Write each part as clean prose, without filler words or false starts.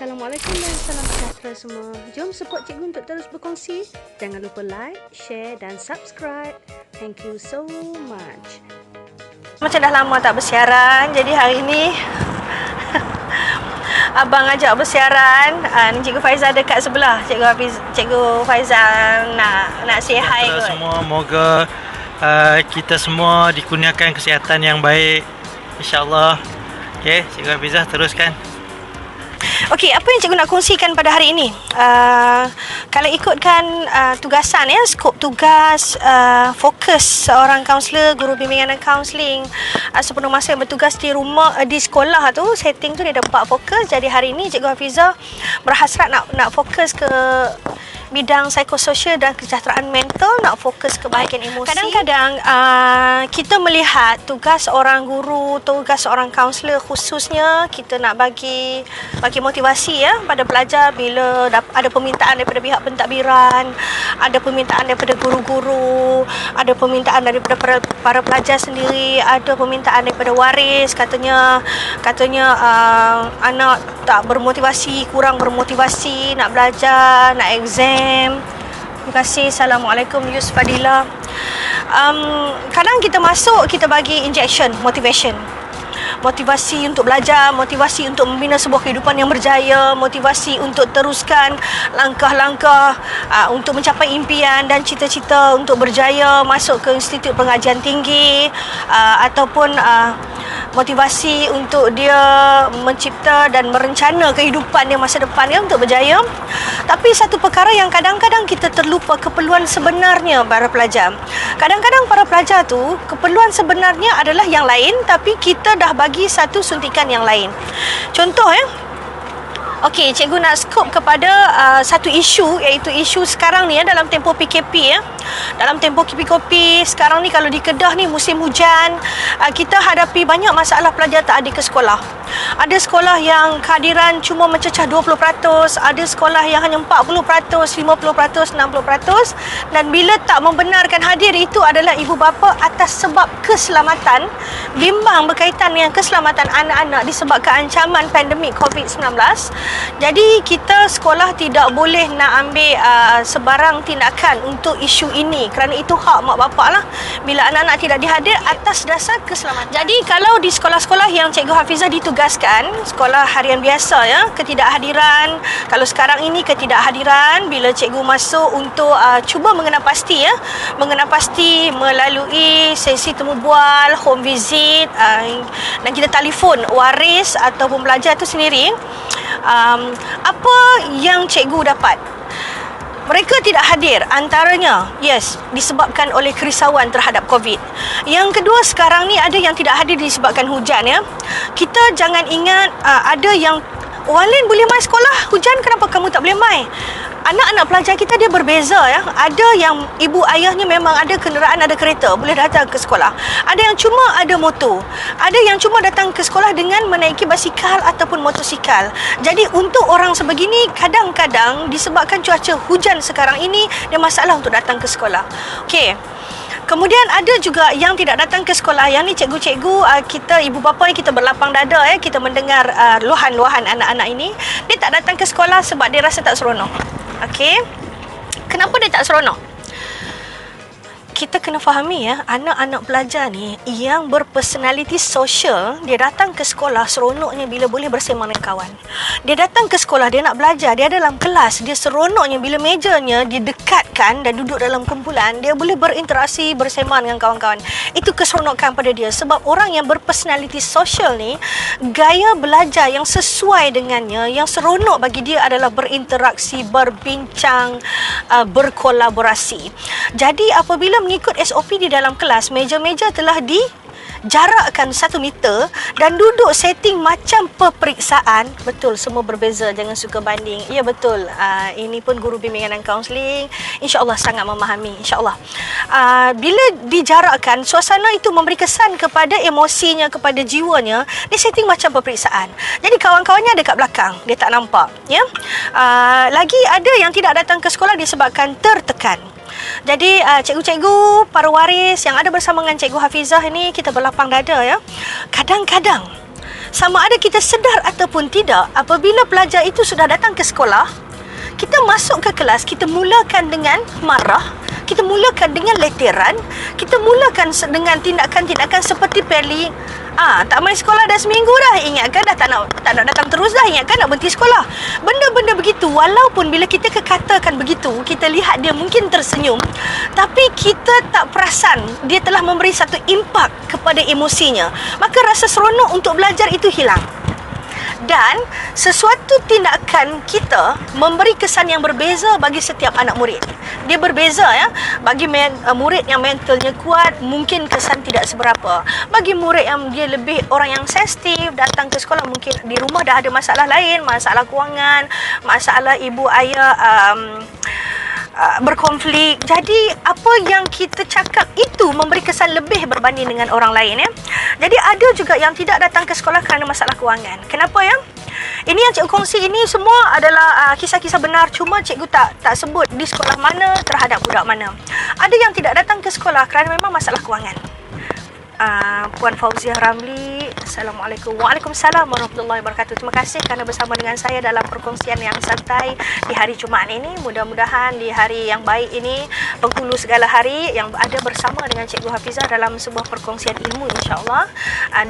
Assalamualaikum dan salam sejahtera semua. Jom support cikgu untuk terus berkongsi. Jangan lupa like, share dan subscribe. Thank you so much. Macam dah lama tak bersiaran, jadi hari ini abang ajak bersiaran. Ni Cikgu Faizal dekat sebelah. Cikgu Faizal nak say hi kot. Semua, moga kita semua dikurniakan kesihatan yang baik, insya-Allah. Okey, Cikgu Hafizah teruskan. Okey, apa yang cikgu nak kongsikan pada hari ini? Kalau ikutkan tugasan ya, skop tugas, fokus seorang kaunselor, guru bimbingan dan kaunseling sepenuh masa yang bertugas di rumah, di sekolah tu, setting tu dia dapat fokus. Jadi hari ini Cikgu Hafizah berhasrat nak fokus ke bidang psikososial dan kesejahteraan mental, nak fokus ke bahagian emosi. Kadang-kadang kita melihat tugas seorang guru, tugas seorang kaunselor khususnya, kita nak bagi motivasi ya pada pelajar bila ada permintaan daripada pihak pentadbiran, ada permintaan daripada guru-guru, ada permintaan daripada para pelajar sendiri, ada permintaan daripada waris, katanya anak tak bermotivasi, kurang bermotivasi nak belajar, nak exam. Terima kasih. Assalamualaikum Yus Fadila. Kadang kita masuk, kita bagi injection, motivasi untuk belajar, motivasi untuk membina sebuah kehidupan yang berjaya, motivasi untuk teruskan langkah-langkah untuk mencapai impian dan cita-cita untuk berjaya masuk ke institut pengajian tinggi, ataupun motivasi untuk dia mencipta dan merencana kehidupan dia masa depan ya, untuk berjaya. Tapi satu perkara yang kadang-kadang kita terlupa, keperluan sebenarnya para pelajar. Kadang-kadang para pelajar tu keperluan sebenarnya adalah yang lain, tapi kita dah bagi satu suntikan yang lain. Contoh ya, okey, cikgu nak skop kepada satu isu, iaitu isu sekarang ni ya, dalam tempoh PKP ya. Dalam tempoh PKP sekarang ni, kalau di Kedah ni musim hujan, kita hadapi banyak masalah pelajar tak ada ke sekolah. Ada sekolah yang kehadiran cuma mencecah 20%, ada sekolah yang hanya 40%, 50%, 60%, dan bila tak membenarkan hadir itu adalah ibu bapa atas sebab keselamatan, bimbang berkaitan dengan keselamatan anak-anak disebabkan ancaman pandemik COVID-19. Jadi kita sekolah tidak boleh nak ambil sebarang tindakan untuk isu ini, kerana itu hak mak bapak lah bila anak-anak tidak dihadir atas dasar keselamatan. Jadi kalau di sekolah-sekolah yang Cikgu Hafizah ditugaskan, sekolah harian biasa ya, ketidakhadiran, kalau sekarang ini ketidakhadiran, bila cikgu masuk untuk cuba mengenal pasti ya, mengenal pasti melalui sesi temu bual, home visit, dan kita telefon waris ataupun pelajar itu sendiri. Apa yang cikgu dapat? Mereka tidak hadir, antaranya disebabkan oleh kerisauan terhadap COVID. Yang kedua, sekarang ni ada yang tidak hadir disebabkan hujan ya. Kita jangan ingat ada yang orang lain boleh mai sekolah, hujan kenapa kamu tak boleh mai? Anak-anak pelajar kita dia berbeza ya. Ada yang ibu ayahnya memang ada kenderaan, ada kereta, boleh datang ke sekolah. Ada yang cuma ada motor. Ada yang cuma datang ke sekolah dengan menaiki basikal ataupun motosikal. Jadi untuk orang sebegini, kadang-kadang disebabkan cuaca hujan sekarang ini, dia masalah untuk datang ke sekolah. Okey. Kemudian ada juga yang tidak datang ke sekolah. Yang ni cikgu-cikgu, kita ibu bapa yang kita berlapang dada ya, kita mendengar luahan-luahan anak-anak ini. Dia tak datang ke sekolah sebab dia rasa tak seronok. Okey. Kenapa dia tak seronok? Kita kena fahami ya, anak-anak pelajar ni yang berpersonaliti sosial, dia datang ke sekolah seronoknya bila boleh bersama dengan kawan. Dia datang ke sekolah, dia nak belajar, dia dalam kelas, dia seronoknya bila mejanya didekatkan dan duduk dalam kumpulan, dia boleh berinteraksi bersama dengan kawan-kawan. Itu keseronokan pada dia, sebab orang yang berpersonaliti sosial ni, gaya belajar yang sesuai dengannya, yang seronok bagi dia adalah berinteraksi, berbincang, berkolaborasi. Jadi apabila mengikut SOP di dalam kelas, meja-meja telah dijarakkan 1 meter dan duduk setting macam peperiksaan. Betul, semua berbeza, jangan suka banding. Ya betul, ini pun guru bimbingan dan kaunseling insya-Allah sangat memahami, insya-Allah. Bila dijarakkan, suasana itu memberi kesan kepada emosinya, kepada jiwanya, dia setting macam peperiksaan. Jadi kawan-kawannya ada kat belakang, dia tak nampak ya. Lagi ada yang tidak datang ke sekolah disebabkan tertekan. Jadi cikgu-cikgu, para waris yang ada bersama dengan Cikgu Hafizah ini, kita berlapang dada ya. Kadang-kadang Sama ada kita sedar ataupun tidak, apabila pelajar itu sudah datang ke sekolah, kita masuk ke kelas, kita mulakan dengan marah, kita mulakan dengan leteran, kita mulakan dengan tindakan-tindakan seperti peli. Tak main sekolah dah seminggu dah, ingatkan dah tak nak datang terus dah, ingatkan nak berhenti sekolah. Benda-benda begitu, walaupun bila kita katakan begitu, kita lihat dia mungkin tersenyum, tapi kita tak perasan dia telah memberi satu impak kepada emosinya. Maka rasa seronok untuk belajar itu hilang. Dan sesuatu tindakan kita memberi kesan yang berbeza bagi setiap anak murid. Dia berbeza ya. Bagi murid yang mentalnya kuat, mungkin kesan tidak seberapa. Bagi murid yang dia lebih orang yang sensitif, datang ke sekolah mungkin di rumah dah ada masalah lain, masalah kewangan, masalah ibu ayah berkonflik. Jadi apa yang kita cakap itu memberi kesan lebih berbanding dengan orang lain ya. Jadi ada juga yang tidak datang ke sekolah kerana masalah kewangan. Kenapa ya? Ini yang cikgu kongsi ini semua adalah kisah-kisah benar, cuma cikgu tak sebut di sekolah mana terhadap budak mana. Ada yang tidak datang ke sekolah kerana memang masalah kewangan. Puan Fauziah Ramli, Assalamualaikum. Waalaikumsalam warahmatullahi wabarakatuh. Terima kasih kerana bersama dengan saya dalam perkongsian yang santai di hari Jumaat ini. Mudah-mudahan di hari yang baik ini, penghulu segala hari yang ada bersama dengan Cikgu Hafizah dalam sebuah perkongsian ilmu, insya-Allah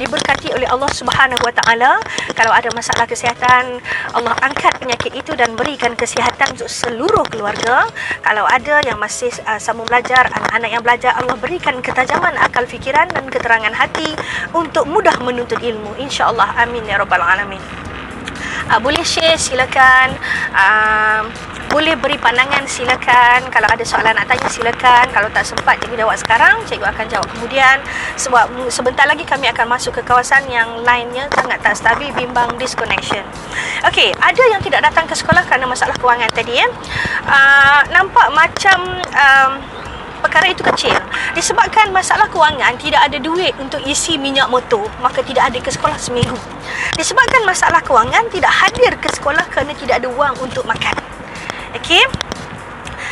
diberkati oleh Allah Subhanahu Wa Taala. Kalau ada masalah kesihatan, Allah angkat penyakit itu dan berikan kesihatan untuk seluruh keluarga. Kalau ada yang masih sambung belajar, anak-anak yang belajar, Allah berikan ketajaman akal fikiran dan keterangan hati untuk mudah menuntut ilmu, insya-Allah. Amin ya rabbal alamin. Boleh share silakan, boleh beri pandangan silakan. Kalau ada soalan nak tanya silakan. Kalau tak sempat cikgu jawab sekarang, cikgu akan jawab kemudian, sebab sebentar lagi kami akan masuk ke kawasan yang lainnya sangat tak stabil, bimbang disconnection. Okey, ada yang tidak datang ke sekolah kerana masalah kewangan tadi ya. Nampak macam perkara itu kecil. Disebabkan masalah kewangan, tidak ada duit untuk isi minyak motor, maka tidak ada ke sekolah seminggu. Disebabkan masalah kewangan, tidak hadir ke sekolah kerana tidak ada wang untuk makan. Okey,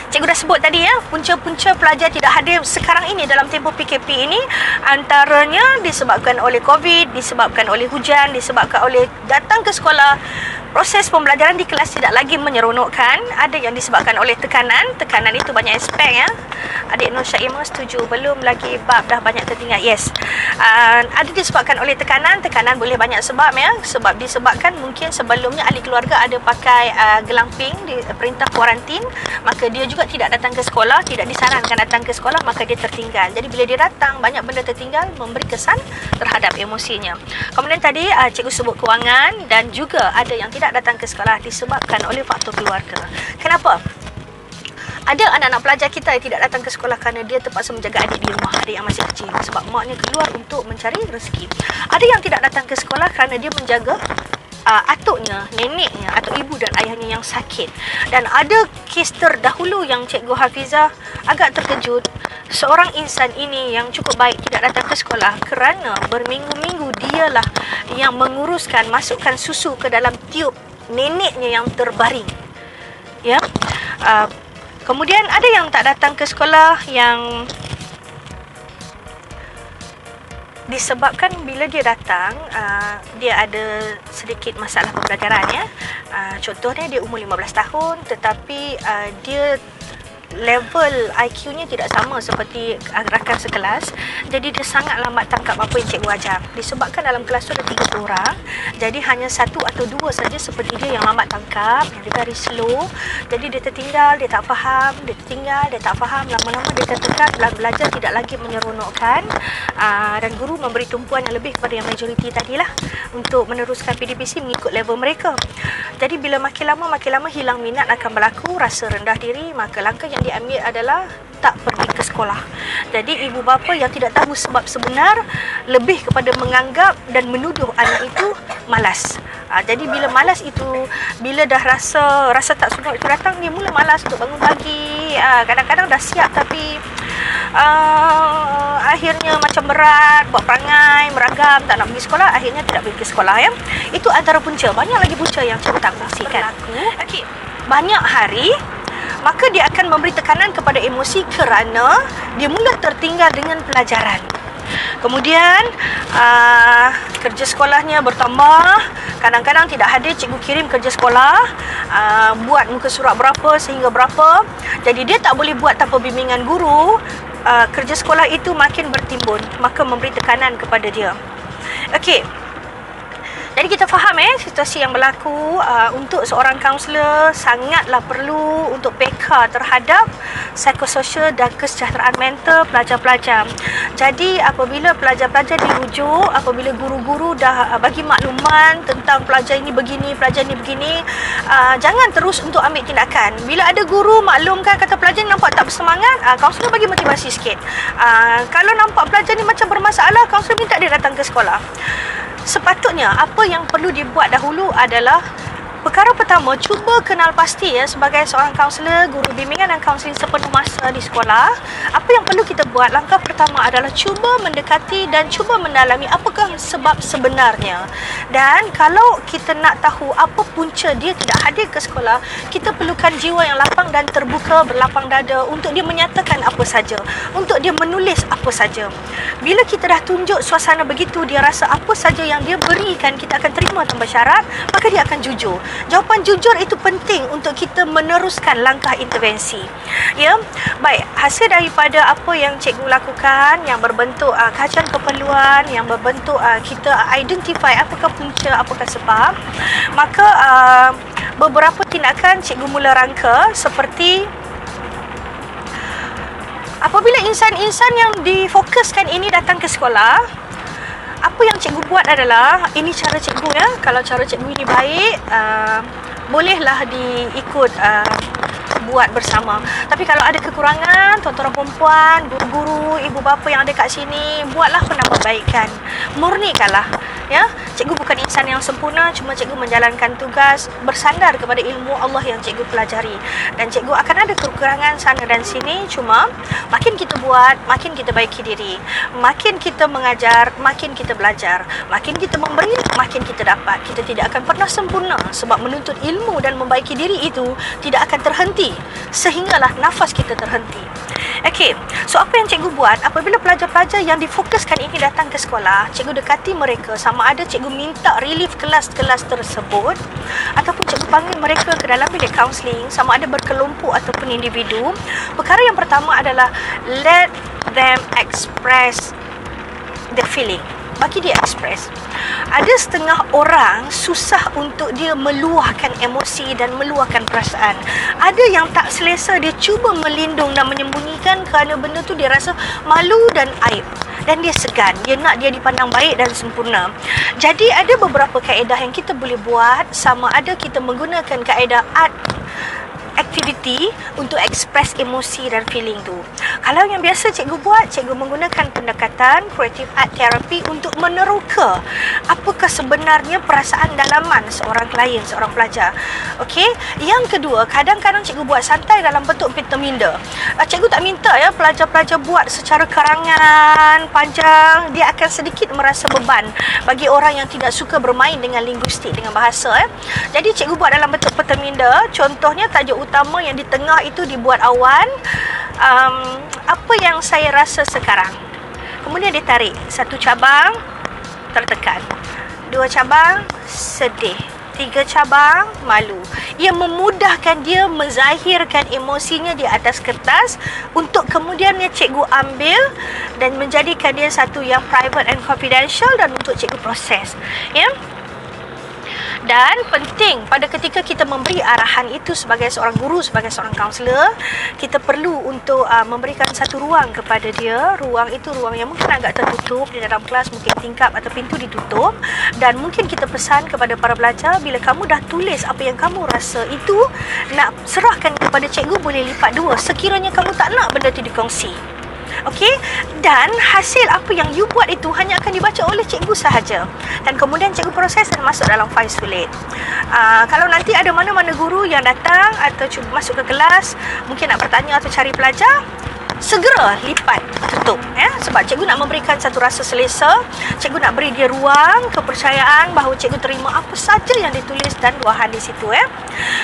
cikgu dah sebut tadi ya, punca-punca pelajar tidak hadir sekarang ini dalam tempoh PKP ini, antaranya disebabkan oleh COVID, disebabkan oleh hujan, disebabkan oleh datang ke sekolah, proses pembelajaran di kelas tidak lagi menyeronokkan. Ada yang disebabkan oleh tekanan itu banyak aspek ya. Adik Nur Syaimah setuju, belum lagi bab dah banyak tertinggal. Yes, ada disebabkan oleh tekanan boleh banyak sebab ya. Sebab disebabkan mungkin sebelumnya ahli keluarga ada pakai gelang pink di perintah kuarantin, maka dia juga tidak datang ke sekolah, tidak disarankan datang ke sekolah, maka dia tertinggal. Jadi bila dia datang, banyak benda tertinggal, memberi kesan terhadap emosinya. Kemudian tadi cikgu sebut kewangan, dan juga ada yang tidak datang ke sekolah disebabkan oleh faktor keluarga. Kenapa? Ada anak-anak pelajar kita yang tidak datang ke sekolah kerana dia terpaksa menjaga adik di rumah, adik yang masih kecil, sebab maknya keluar untuk mencari rezeki. Ada yang tidak datang ke sekolah kerana dia menjaga atuknya, neneknya atau ibu dan ayahnya yang sakit. Dan ada kes terdahulu yang Cikgu Hafizah agak terkejut. Seorang insan ini yang cukup baik tidak datang ke sekolah kerana berminggu-minggu dialah yang menguruskan masukkan susu ke dalam tiup neneknya yang terbaring. Ya. Kemudian ada yang tak datang ke sekolah yang disebabkan bila dia datang, dia ada sedikit masalah pembelajaran ya. Contohnya dia umur 15 tahun tetapi dia level IQ-nya tidak sama seperti rakan sekelas. Jadi dia sangat lambat tangkap apa yang cikgu ajar. Disebabkan dalam kelas tu ada 30 orang, jadi hanya 1 atau 2 saja seperti dia yang lambat tangkap, yang dia very slow. Jadi dia tertinggal, dia tak faham, dia tertinggal, dia tak faham. Lama-lama dia tertekan, belajar tidak lagi menyeronokkan. Dan guru memberi tumpuan yang lebih kepada yang majoriti tadilah untuk meneruskan PDPC mengikut level mereka. Jadi bila makin lama hilang minat akan berlaku, rasa rendah diri, maka langkah yang diambil adalah tak pergi ke sekolah. Jadi ibu bapa yang tidak tahu sebab sebenar lebih kepada menganggap dan menuduh anak itu malas. Jadi bila malas itu, bila dah rasa tak seronok itu datang, dia mula malas untuk bangun pagi. Kadang-kadang dah siap tapi akhirnya macam berat, buat perangai, meragam, tak nak pergi sekolah, akhirnya tidak pergi ke sekolah ya. Itu antara punca. Banyak lagi punca yang cikgu tak kongsikan. Okey, banyak hari maka dia akan memberi tekanan kepada emosi kerana dia mula tertinggal dengan pelajaran. Kemudian kerja sekolahnya bertambah. Kadang-kadang tidak hadir, cikgu kirim kerja sekolah, buat muka surat berapa sehingga berapa. Jadi dia tak boleh buat tanpa bimbingan guru. Kerja sekolah itu makin bertimbun, maka memberi tekanan kepada dia. Okey. Jadi kita faham situasi yang berlaku. Untuk seorang kaunselor sangatlah perlu untuk peka terhadap psikososial dan kesejahteraan mental pelajar-pelajar. Jadi apabila pelajar-pelajar dirujuk, apabila guru-guru dah bagi makluman tentang pelajar ini begini, pelajar ini begini, jangan terus untuk ambil tindakan. Bila ada guru maklumkan kata pelajar ni nampak tak bersemangat, kaunselor bagi motivasi sikit. Kalau nampak pelajar ni macam bermasalah, kaunselor minta dia datang ke sekolah. Sepatutnya apa yang perlu dibuat dahulu adalah perkara pertama, cuba kenal pasti sebagai seorang kaunselor, guru bimbingan dan kaunseling sepenuh masa di sekolah. Apa yang perlu kita buat? Langkah pertama adalah cuba mendekati dan cuba mendalami apakah sebab sebenarnya. Dan kalau kita nak tahu apa punca dia tidak hadir ke sekolah, kita perlukan jiwa yang lapang dan terbuka, berlapang dada untuk dia menyatakan apa saja, untuk dia menulis apa saja. Bila kita dah tunjuk suasana begitu, dia rasa apa saja yang dia berikan kita akan terima tanpa syarat, maka dia akan jujur. Jawapan jujur itu penting untuk kita meneruskan langkah intervensi. Ya, baik, hasil daripada apa yang cikgu lakukan yang berbentuk kajian keperluan, yang berbentuk kita identify apakah punca, apakah sebab, maka beberapa tindakan cikgu mula rangka seperti apabila insan-insan yang difokuskan ini datang ke sekolah, apa yang cikgu buat adalah, ini cara cikgu kalau cara cikgu ini baik, bolehlah diikut buat bersama. Tapi kalau ada kekurangan, tuan-tuan perempuan, guru-guru, ibu bapa yang ada kat sini, buatlah penambahbaikan, murnikanlah. Ya, cikgu bukan insan yang sempurna, cuma cikgu menjalankan tugas bersandar kepada ilmu Allah yang cikgu pelajari. Dan cikgu akan ada kekurangan sana dan sini, cuma makin kita buat, makin kita baiki diri. Makin kita mengajar, makin kita belajar. Makin kita memberi, makin kita dapat. Kita tidak akan pernah sempurna, sebab menuntut ilmu dan membaiki diri itu tidak akan terhenti sehinggalah nafas kita terhenti. Okey, so apa yang cikgu buat apabila pelajar-pelajar yang difokuskan ini datang ke sekolah, cikgu dekati mereka, sama ada cikgu minta relief kelas-kelas tersebut ataupun cikgu panggil mereka ke dalam bilik kaunseling, sama ada berkelompok ataupun individu. Perkara yang pertama adalah let them express the feeling. Bagi dia express. Ada setengah orang susah untuk dia meluahkan emosi dan meluahkan perasaan. Ada yang tak selesa, dia cuba melindung dan menyembunyikan kerana benda tu dia rasa malu dan aib. Dan dia segan, dia nak dia dipandang baik dan sempurna. Jadi ada beberapa kaedah yang kita boleh buat, sama ada kita menggunakan kaedah art activity untuk express emosi dan feeling tu. Kalau yang biasa cikgu buat, cikgu menggunakan pendekatan creative art therapy untuk meneroka apakah sebenarnya perasaan dalaman seorang klien, seorang pelajar. Okey. Yang kedua, kadang-kadang cikgu buat santai dalam bentuk pentaminda. Cikgu tak minta pelajar-pelajar buat secara karangan panjang, dia akan sedikit merasa beban bagi orang yang tidak suka bermain dengan linguistik, dengan bahasa. Jadi cikgu buat dalam bentuk pentaminda. Contohnya tajuk utama yang di tengah itu dibuat awan. Apa yang saya rasa sekarang. Kemudian dia tarik satu cabang, tertekan. Dua cabang, sedih. Tiga cabang, malu. Ia memudahkan dia menzahirkan emosinya di atas kertas untuk kemudiannya cikgu ambil dan menjadikan dia satu yang private and confidential dan untuk cikgu proses. Ya. Dan penting pada ketika kita memberi arahan itu sebagai seorang guru, sebagai seorang kaunselor, kita perlu untuk memberikan satu ruang kepada dia. Ruang itu ruang yang mungkin agak tertutup di dalam kelas, mungkin tingkap atau pintu ditutup. Dan mungkin kita pesan kepada para pelajar, bila kamu dah tulis apa yang kamu rasa itu, nak serahkan kepada cikgu boleh lipat dua sekiranya kamu tak nak benda itu dikongsi. Okey, dan hasil apa yang you buat itu hanya akan dibaca oleh cikgu sahaja, dan kemudian cikgu proses dan masuk dalam file sulit. Kalau nanti ada mana-mana guru yang datang atau cuba masuk ke kelas, mungkin nak bertanya atau cari pelajar, segera lipat tutup, sebab cikgu nak memberikan satu rasa selesa, cikgu nak beri dia ruang, kepercayaan bahawa cikgu terima apa saja yang ditulis dan luahan di situ.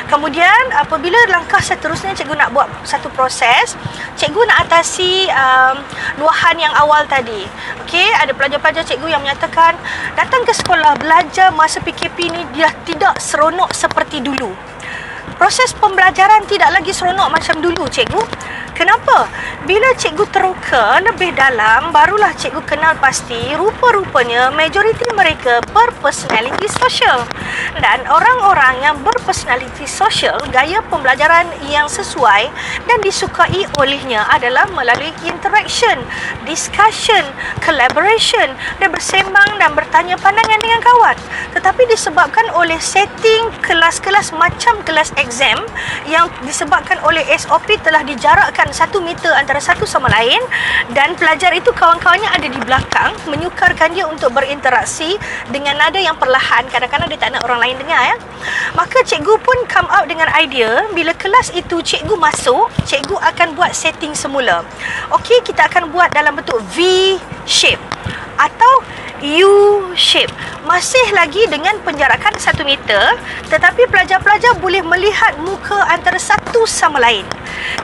Kemudian apabila langkah seterusnya cikgu nak buat satu proses, cikgu nak atasi luahan yang awal tadi. Okey, ada pelajar-pelajar cikgu yang menyatakan datang ke sekolah belajar masa PKP ni dia tidak seronok seperti dulu. Proses pembelajaran tidak lagi seronok macam dulu, cikgu. Kenapa? Bila cikgu teroka lebih dalam, barulah cikgu kenal pasti rupa-rupanya majoriti mereka berpersonaliti sosial. Dan orang-orang yang berpersonaliti sosial, gaya pembelajaran yang sesuai dan disukai olehnya adalah melalui interaction, discussion, collaboration dan bersembang dan bertanya pandangan dengan kawan. Tetapi disebabkan oleh setting kelas-kelas macam kelas exam yang disebabkan oleh SOP telah dijarakkan 1 meter antara satu sama lain dan pelajar itu kawan-kawannya ada di belakang, menyukarkan dia untuk berinteraksi dengan nada yang perlahan, kadang-kadang dia tak nak orang lain dengar. Maka cikgu pun come out dengan idea, bila kelas itu cikgu masuk, cikgu akan buat setting semula. Okey, kita akan buat dalam bentuk V shape atau U shape, masih lagi dengan penjarakan 1 meter, tetapi pelajar-pelajar boleh melihat muka antara satu sama lain.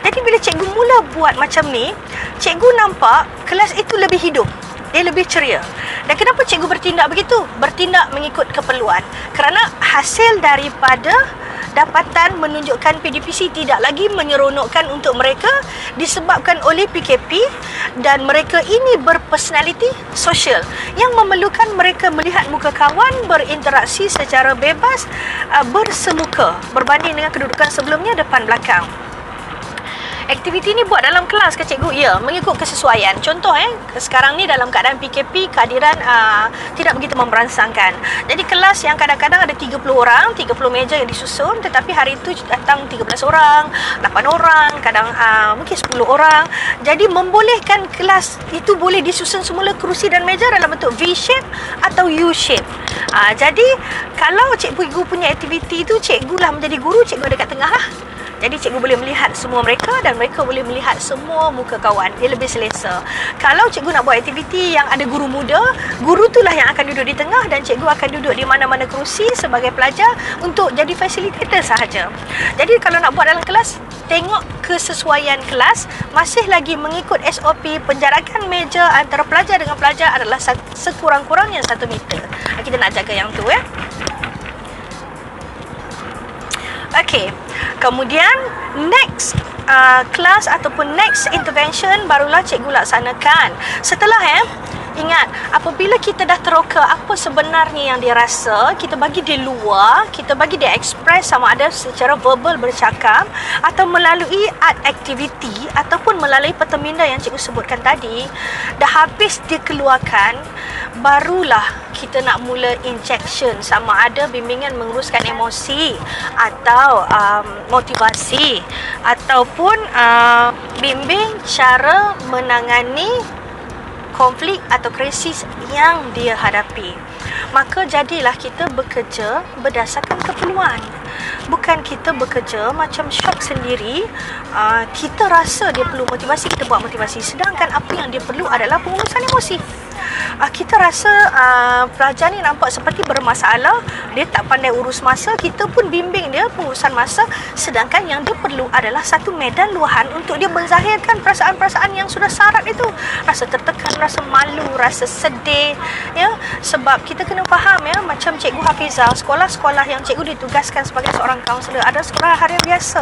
Jadi bila cikgu mula buat macam ni, cikgu nampak kelas itu lebih hidup, dia lebih ceria. Dan kenapa cikgu bertindak begitu? Bertindak mengikut keperluan. Kerana hasil daripada dapatan menunjukkan PDPC tidak lagi menyeronokkan untuk mereka disebabkan oleh PKP, dan mereka ini berpersonaliti sosial yang memerlukan mereka melihat muka kawan, berinteraksi secara bebas, bersemuka berbanding dengan kedudukan sebelumnya depan belakang. Aktiviti ni buat dalam kelas ke cikgu? Ya, mengikut kesesuaian. Contoh sekarang ni dalam keadaan PKP, kehadiran tidak begitu memberansangkan. Jadi kelas yang kadang-kadang ada 30 orang, 30 meja yang disusun, tetapi hari itu datang 13 orang, 8 orang, kadang mungkin 10 orang. Jadi membolehkan kelas itu boleh disusun semula kerusi dan meja dalam bentuk V shape atau U shape. Jadi kalau cikgu punya aktiviti itu, cikgu lah menjadi guru, cikgu ada kat tengah lah. Jadi cikgu boleh melihat semua mereka dan mereka boleh melihat semua muka kawan. Dia lebih selesa. Kalau cikgu nak buat aktiviti yang ada guru muda, guru itulah yang akan duduk di tengah dan cikgu akan duduk di mana-mana kerusi sebagai pelajar untuk jadi facilitator sahaja. Jadi kalau nak buat dalam kelas, tengok kesesuaian kelas, masih lagi mengikut SOP, penjarakan meja antara pelajar dengan pelajar adalah sekurang-kurangnya 1 meter. Kita nak jaga yang tu Okey, kemudian next kelas ataupun next intervention barulah cikgu laksanakan. Setelah ingat, apabila kita dah teroka apa sebenarnya yang dia rasa, kita bagi dia luar, kita bagi dia express, sama ada secara verbal bercakap atau melalui art activity ataupun melalui peteminda yang cikgu sebutkan tadi, dah habis dia keluarkan, barulah kita nak mula injection, sama ada bimbingan menguruskan emosi atau motivasi ataupun bimbing cara menangani konflik atau krisis yang dia hadapi. Maka jadilah kita bekerja berdasarkan keperluan. Bukan kita bekerja macam shock sendiri. Kita rasa dia perlu motivasi, kita buat motivasi. Sedangkan apa yang dia perlu adalah pengurusan emosi. Kita rasa pelajar ni nampak seperti bermasalah, dia tak pandai urus masa, kita pun bimbing dia pengurusan masa. Sedangkan yang dia perlu adalah satu medan luahan untuk dia menzahirkan perasaan-perasaan yang sudah syarat itu. Rasa tertekan, rasa malu, rasa sedih. Sebab kita kena faham macam Cikgu Hafizah, sekolah-sekolah yang cikgu ditugaskan sebagai seorang kaunselor adalah sekolah harian biasa.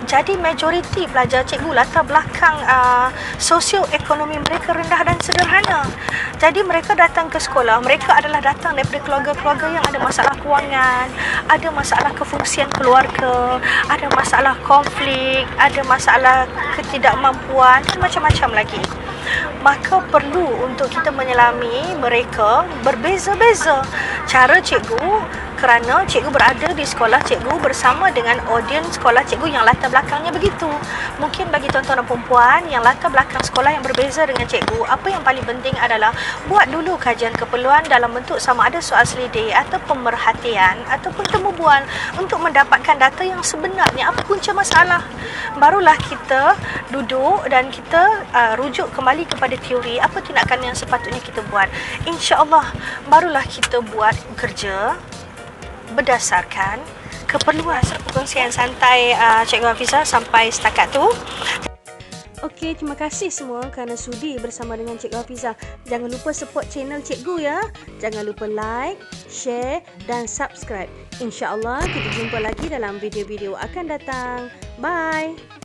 Jadi majoriti pelajar cikgu latar belakang sosioekonomi mereka rendah dan sederhana. Jadi mereka datang ke sekolah, mereka adalah datang daripada keluarga-keluarga yang ada masalah kewangan, ada masalah kefungsian keluarga, ada masalah konflik, ada masalah ketidakmampuan dan macam-macam lagi. Maka perlu untuk kita menyelami mereka berbeza-beza. Cara cikgu kerana cikgu berada di sekolah cikgu bersama dengan audiens sekolah cikgu yang latar belakangnya begitu. Mungkin bagi tuan-tuan dan perempuan yang latar belakang sekolah yang berbeza dengan cikgu, apa yang paling penting adalah buat dulu kajian keperluan dalam bentuk sama ada soal selidik atau pemerhatian ataupun temu bual untuk mendapatkan data yang sebenarnya apa punca masalah. Barulah kita duduk dan kita rujuk kembali kepada teori apa tindakan yang sepatutnya kita buat. InsyaAllah barulah kita buat kerja berdasarkan keperluan. Perkongsian santai Cikgu Hafizah sampai setakat tu. Okey, terima kasih semua kerana sudi bersama dengan Cikgu Hafizah. Jangan lupa support channel Cikgu ya. Jangan lupa like, share dan subscribe. InsyaAllah kita jumpa lagi dalam video-video akan datang. Bye.